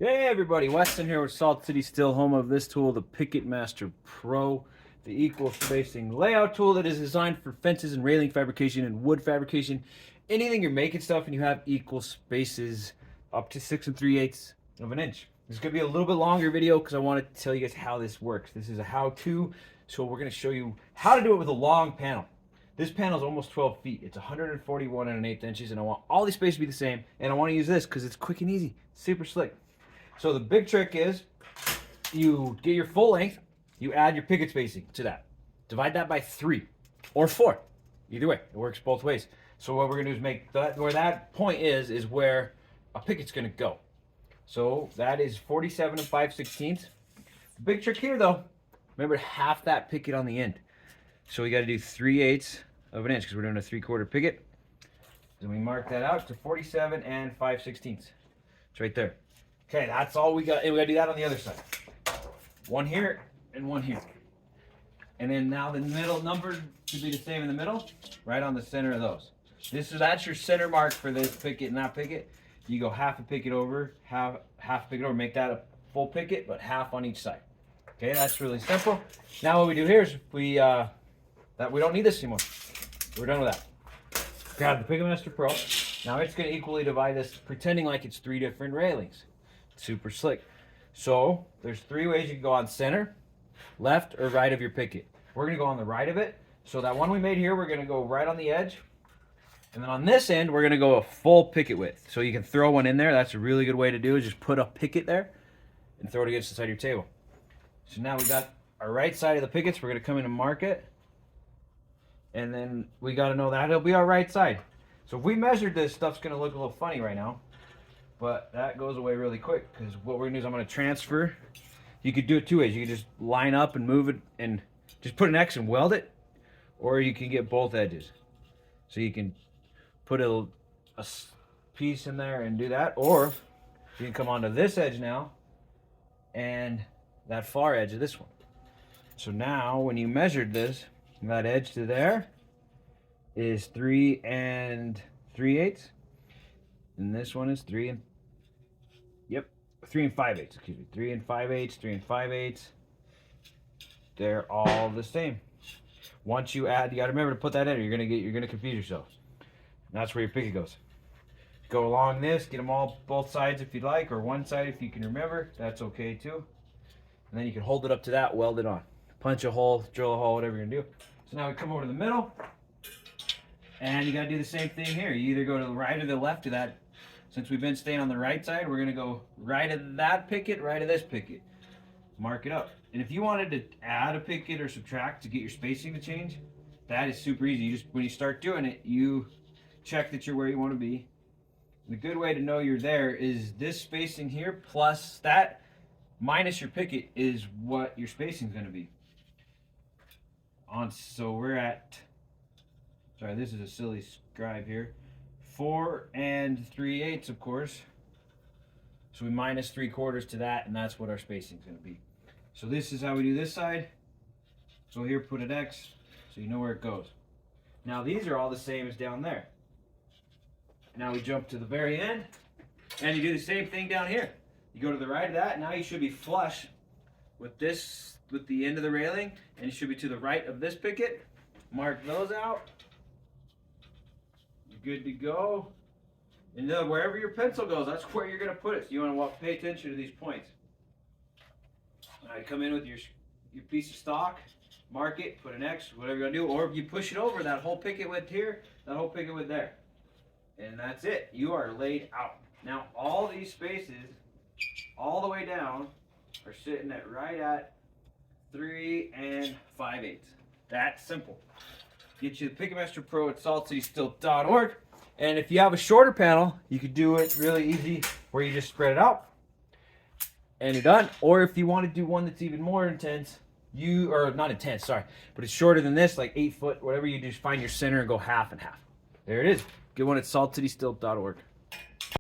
Hey everybody, Weston here with Salt City Steel, home of this tool, the Picket Master Pro, the equal spacing layout tool that is designed for fences and railing fabrication and wood fabrication. Anything you're making stuff and you have equal spaces up to 6 3/8 of an inch. This is going to be a little bit longer video because I want to tell you guys how this works. This is a how-to, so we're going to show you how to do it with a long panel. This panel is almost 12 feet. It's 141 1/8 inches, and I want all these spaces to be the same, and I want to use this because it's quick and easy, super slick. So the big trick is you get your full length, you add your picket spacing to that. Divide that by 3 or 4. Either way, it works both ways. So what we're going to do is make that, where that point is where a picket's going to go. So that is 47 5/16. The big trick here though, remember half that picket on the end. So we got to do 3/8 of an inch because we're doing a 3/4 picket. Then we mark that out to 47 5/16. It's right there. Okay, that's all we got. And we got to do that on the other side. One here and one here. And then now the middle number should be the same in the middle, right on the center of those. That's your center mark for this picket and that picket. You go half a picket over, half a picket over, make that a full picket, but half on each side. Okay, that's really simple. Now what we do here is we don't need this anymore. We're done with that. Grab the Picket Master Pro. Now it's going to equally divide this, pretending like it's 3 different railings. Super slick. So there's 3 ways you can go on center, left, or right of your picket. We're going to go on the right of it. So that one we made here, we're going to go right on the edge. And then on this end, we're going to go a full picket width. So you can throw one in there. That's a really good way to do it. Just put a picket there and throw it against the side of your table. So now we got our right side of the pickets. We're going to come in and mark it. And then we got to know that it'll be our right side. So if we measured this, stuff's going to look a little funny right now. But that goes away really quick because what we're going to do is I'm going to transfer. You could do it 2 ways. You can just line up and move it and just put an X and weld it. Or you can get both edges. So you can put a piece in there and do that. Or you can come onto this edge now and that far edge of this one. So now when you measured this, that edge to there is 3 3/8. And this one is 3 5/8, excuse me. 3 5/8, 3 5/8. They're all the same. Once you add, you gotta remember to put that in, or you're gonna confuse yourself. And that's where your picket goes. Go along this, get them all both sides if you'd like, or one side if you can remember. That's okay too. And then you can hold it up to that, weld it on. Punch a hole, drill a hole, whatever you're gonna do. So now we come over to the middle, and you gotta do the same thing here. You either go to the right or the left of that. Since we've been staying on the right side, we're gonna go right of that picket, right of this picket. Mark it up. And if you wanted to add a picket or subtract to get your spacing to change, that is super easy. You just, when you start doing it, you check that you're where you want to be. And the good way to know you're there is this spacing here plus that minus your picket is what your spacing is going to be. So we're at, sorry, this is a silly scribe here. 4 3/8, of course. So we minus 3/4 to that, and that's what our spacing is going to be. So this is how we do this side. So here, put an X, so you know where it goes. Now these are all the same as down there. Now we jump to the very end, and you do the same thing down here. You go to the right of that. Now you should be flush with this, with the end of the railing, and you should be to the right of this picket. Mark those out. You're good to go. And then wherever your pencil goes, that's where you're going to put it. So you want to pay attention to these points. All right, come in with your piece of stock, mark it, put an X, whatever you're going to do. Or if you push it over, that whole picket width here, that whole picket width there. And that's it. You are laid out. Now all these spaces, all the way down, are sitting at right at 3 5/8. That's simple. Get you the Picket Master Pro at saltcitysteel.org. And if you have a shorter panel, you could do it really easy where you just spread it out and you're done. Or if you want to do one that's even more intense, or not intense, sorry, but it's shorter than this, like 8 foot, whatever, you just find your center and go half and half. There it is. Get one at saltcitysteel.org.